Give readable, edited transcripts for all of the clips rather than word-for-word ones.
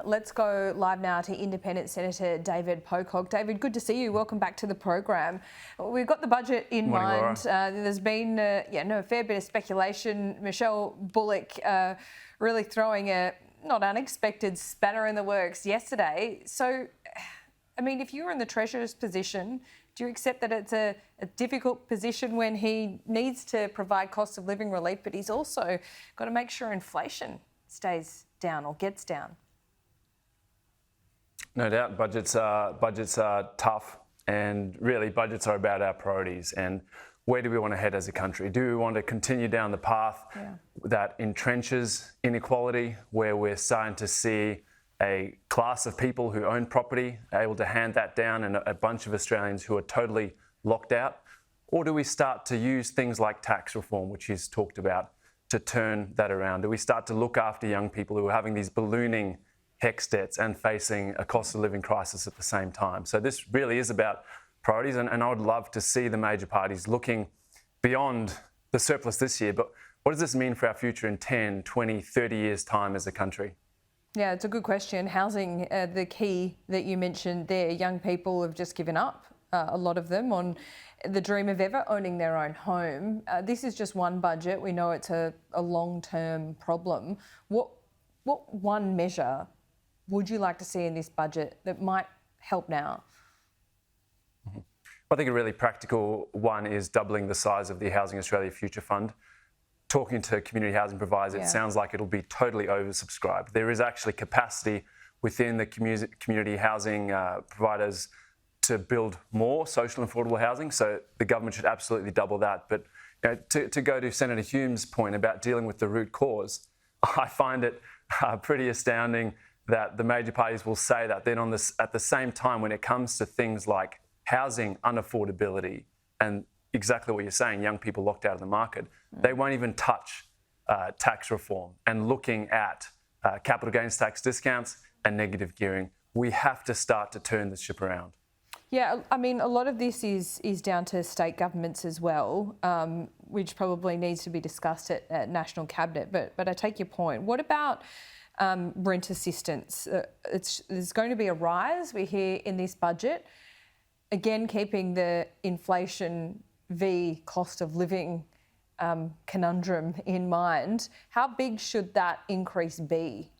Let's go live now to Independent Senator David Pocock. David, good to see you. Welcome back to the program. We've got the budget in mind. There's been a fair bit of speculation. Michelle Bullock really throwing a not unexpected spanner in the works yesterday. So, I mean, if you were in the Treasurer's position, do you accept that it's a difficult position when he needs to provide cost of living relief, but he's also got to make sure inflation stays down or gets down? No doubt, budgets are tough, and really budgets are about our priorities and where do we want to head as a country. Do we want to continue down the path that entrenches inequality, where we're starting to see a class of people who own property able to hand that down and a bunch of Australians who are totally locked out? Or do we start to use things like tax reform, which he's talked about, to turn that around? Do we start to look after young people who are having these ballooning HECS debts and facing a cost of living crisis at the same time? So this really is about priorities, and I would love to see the major parties looking beyond the surplus this year. But what does this mean for our future in 10, 20, 30 years' time as a country? Yeah, it's a good question. Housing, the key that you mentioned there, young people have just given up, a lot of them, on the dream of ever owning their own home. This is just one budget. We know it's a long-term problem. What one measure would you like to see in this budget that might help now? I think a really practical one is doubling the size of the Housing Australia Future Fund. Talking to community housing providers, it sounds like it'll be totally oversubscribed. There is actually capacity within the community housing providers to build more social and affordable housing, so the government should absolutely double that. But to go to Senator Hume's point about dealing with the root cause, I find it pretty astounding that the major parties will say that. Then at the same time, when it comes to things like housing unaffordability and exactly what you're saying, young people locked out of the market, they won't even touch tax reform and looking at capital gains tax discounts and negative gearing. We have to start to turn this ship around. Yeah, I mean, a lot of this is down to state governments as well, which probably needs to be discussed at National Cabinet. But I take your point. What about rent assistance? There's going to be a rise, we hear, in this budget. Again, keeping the inflation v cost of living conundrum in mind, how big should that increase be?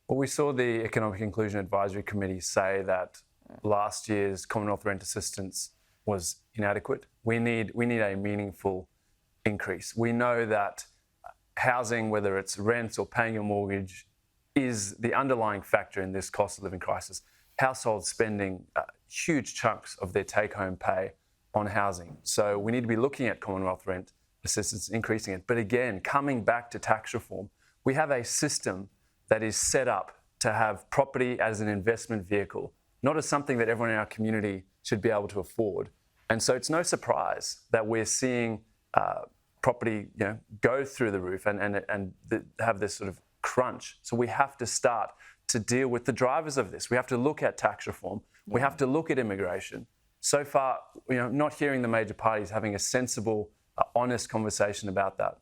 Well, we saw the Economic Inclusion Advisory Committee say that last year's Commonwealth rent assistance was inadequate. We need a meaningful increase. We know that housing, whether it's rents or paying your mortgage, is the underlying factor in this cost of living crisis. Households spending huge chunks of their take-home pay on housing. So we need to be looking at Commonwealth rent assistance, increasing it. But again, coming back to tax reform, we have a system that is set up to have property as an investment vehicle, not as something that everyone in our community should be able to afford. And so it's no surprise that we're seeing property go through the roof and have this sort of crunch. So we have to start to deal with the drivers of this. We have to look at tax reform. We have to look at immigration. So far, not hearing the major parties having a sensible, honest conversation about that.